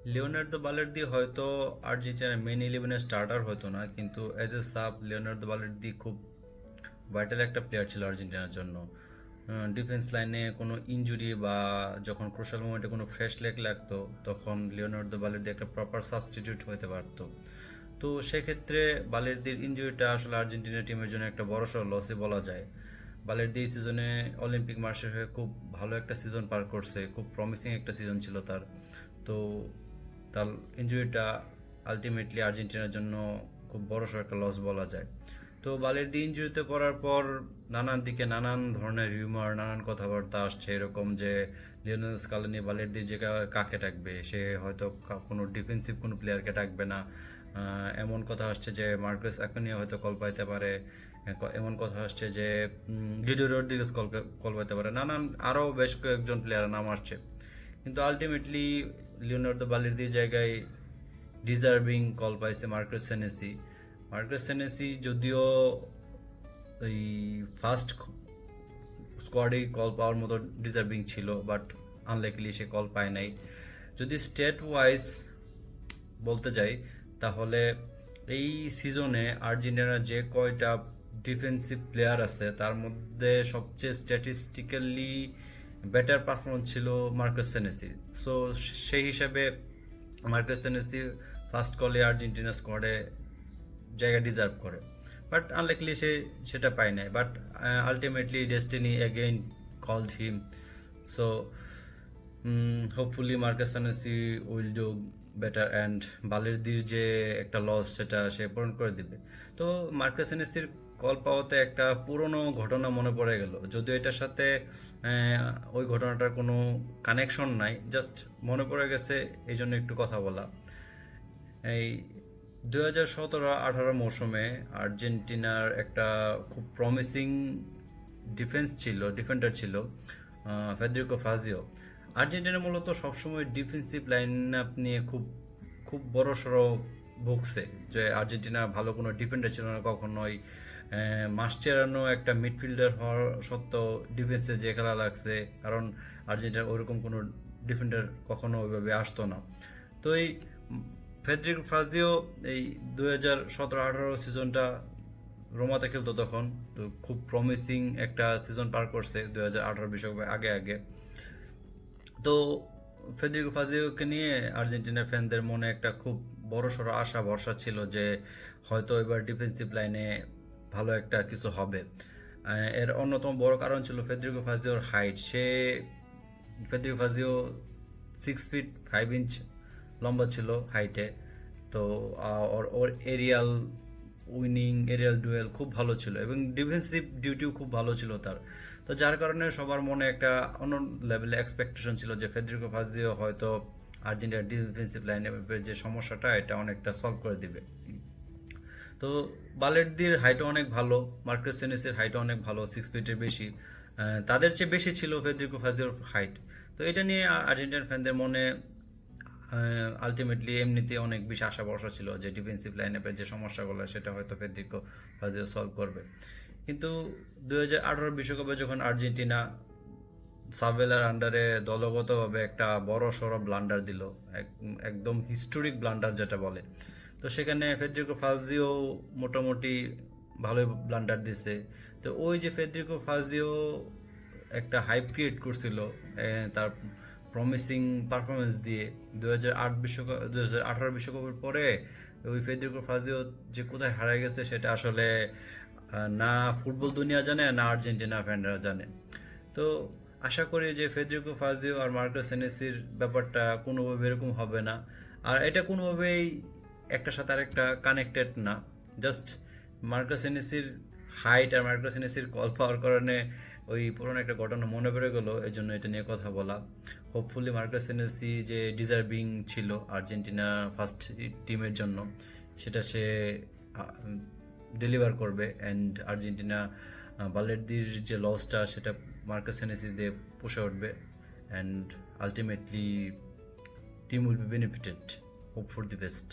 Leonardo বালের্দি হয়তো আর্জেন্টিনার main ইলেভেনের স্টার্টার হতো না, কিন্তু অ্যাজ এ সাব লিওনার্দো বালের্দি খুব ভাইটাল একটা প্লেয়ার ছিল আর্জেন্টিনার জন্য। ডিফেন্স লাইনে কোনো ইনজুরি বা যখন ক্রুশাল মোমেন্টে কোনো ফ্রেশ লেগ লাগতো, তখন লিওনার্দো বালের্দি একটা প্রপার সাবস্টিটিউট হতে পারতো। তো সেক্ষেত্রে বালের্দির ইনজুরিটা আসলে আর্জেন্টিনা টিমের জন্য একটা বড়সড় লসই বলা যায়। বালের্দি এই সিজনে অলিম্পিক মার্চের হয়ে খুব ভালো একটা সিজন পার করছে, খুব প্রমিসিং একটা সিজন ছিল তার। তো তার ইনজুরিটা আলটিমেটলি আর্জেন্টিনার জন্য খুব বড়সড় একটা লস বলা যায়। তো বালের্দি ইনজুরিতে পড়ার পর নানান দিকে নানান ধরনের রিউমার, নানান কথাবার্তা আসছে এরকম যে লিওনেল স্কালোনি বালের্দির জায়গায় কাকে ডাকবে, সে হয়তো কোনো ডিফেন্সিভ কোনো প্লেয়ারকে ডাকবে না। এমন কথা আসছে যে মার্কেস অ্যাকুনিয়া হয়তো কল পাইতে পারে, এমন কথা আসছে যে ডিডিও রদ্রিগেজ কল পাইতে পারে, নানান আরও বেশ কয়েকজন প্লেয়ারের নাম আসছে। কিন্তু আলটিমেটলি লিওনার্দো বালের্দির জায়গায় ডিজার্ভিং কল পাইছে মার্কেস সেনেসি। মার্কেস সেনেসি যদিও ওই ফার্স্ট স্কোয়াডেই কল পাওয়ার মতো ডিজার্ভিং ছিল, বাট আনলাইকলি সে কল পায় নাই। যদি স্টেট ওয়াইজ বলতে যাই, তাহলে এই সিজনে আর্জেন্টিনার যে কয়টা ডিফেন্সিভ প্লেয়ার আছে তার মধ্যে সবচেয়ে স্ট্যাটিস্টিক্যালি বেটার পারফরমেন্স ছিল মার্কাস সেনেসি। সো সেই হিসাবে মার্কাস সেনেসি ফার্স্ট কলে আর্জেন্টিনা স্কোয়াডে জায়গা ডিজার্ভ করে, বাট আনলাইকলি সে সেটা পায় নাই। But ultimately destiny again called him. So hopefully Marcus Senesi will do better and বালের্দির যে একটা লস সেটা সে পূরণ করে দিবে। তো মার্কাস সেনেসির কল পাওয়াতে একটা পুরনো ঘটনা মনে পড়ে গেল, যদিও এটার সাথে ওই ঘটনাটার কোনো কানেকশন নাই, জাস্ট মনে পড়ে গেছে, এই জন্য একটু কথা বলা। এই 2017-18 মৌসুমে আর্জেন্টিনার একটা খুব প্রমিসিং ডিফেন্ডার ছিল ফেদেরিকো ফাজিও। আর্জেন্টিনা মূলত সবসময় ডিফেন্সিভ লাইন আপ নিয়ে খুব খুব বড় সড়ো ভুগছে, যে আর্জেন্টিনা ভালো কোনো ডিফেন্ডার ছিল না কখনোই। মাসচেরানো একটা মিডফিল্ডার হওয়ার সত্ত্বেও ডিফেন্সে যে খেলা লাগছে, কারণ আর্জেন্টিনার ওইরকম কোনো ডিফেন্ডার কখনো ওইভাবে আসতো না। তো এই ফেডরিকো ফাজিও এই 2017-18 সিজনটা রোমাতে খেলতো তখন, তো খুব প্রমিসিং একটা সিজন পার করছে 2018 বিশ্বকাপের আগে আগে। তো ফেদেরিকো ফাজিওকে নিয়ে আর্জেন্টিনার ফ্যানদের মনে একটা খুব বড়সড় আশা ভরসা ছিল যে হয়তো এবার ডিফেন্সিভ লাইনে ভালো একটা কিছু হবে। এর অন্যতম বড় কারণ ছিল ফেদেরিকো ফাজিওর height. Federico Fazio 6 feet 5 inch লম্বা ছিল হাইটে। তো ওর ওর এরিয়াল ডুয়েল খুব ভালো ছিল এবং ডিফেন্সিভ ডিউটিও খুব ভালো ছিল তার। তো যার কারণে সবার মনে একটা অন্য লেভেলে এক্সপেকটেশন ছিল যে ফেদেরিকো ফাজিও হয়তো আর্জেন্টিনার ডিফেন্সিভ লাইনের যে সমস্যাটা এটা অনেকটা সলভ করে দিবে। তো বালের্দির হাইটও অনেক ভালো, মার্কেস সেনেসের হাইটও অনেক ভালো, 6 ফিটের বেশি। তাদের চেয়ে বেশি ছিল ফেদেরিকো ফাজিওর হাইট। তো এটা নিয়ে আর্জেন্টিনার ফ্যানদের মনে আলটিমেটলি এমনিতে অনেক বেশি আশা ভরসা ছিল যে ডিফেন্সিভ লাইন আপের যে সমস্যাগুলো সেটা হয়তো ফেদেরিকো ফাজিও সলভ করবে। কিন্তু 2018 বিশ্বকাপে যখন আর্জেন্টিনা সাবেলার আন্ডারে দলগতভাবে একটা বড় সড়ো ব্লান্ডার দিল, একদম হিস্টোরিক ব্লান্ডার যেটা বলে, তো সেখানে ফেদেরিকো ফাজিও মোটামুটি ভালোই ব্লান্ডার দিছে। তো ওই যে ফেদেরিকো ফাজিও একটা হাইপ ক্রিয়েট করছিল তার প্রমিসিং পারফরমেন্স দিয়ে 2018 বিশ্বকাপের পরে, ওই ফেদেরিকো ফাজিও যে কোথায় হারিয়ে গেছে সেটা আসলে না ফুটবল দুনিয়া জানে না আর্জেন্টিনা ফ্যানরা জানে। তো আশা করি যে ফেদেরিকো ফাজিও আর মার্কো সেনেসির ব্যাপারটা কোনোভাবে এরকম হবে না, আর এটা কোনোভাবেই একটার সাথে আরেকটা কানেক্টেড না। জাস্ট মার্কো সেনেসির হাইট আর মার্কো সেনেসির কল পাওয়ার কারণে ওই পুরনো একটা ঘটনা মনে পড়ে গেলো, এই জন্য এটা নিয়ে কথা বলা। হোপফুলি মার্কো সেনেসি যে ডিজার্ভিং ছিল আর্জেন্টিনা ফার্স্ট টিমের জন্য সেটা সে ডেলিভার করবে, অ্যান্ড আর্জেন্টিনা বালের্দির যে লসটা সেটা মার্কাস সেনেসি দিয়ে পুষে উঠবে, and ultimately team will be benefited. Hope for the best.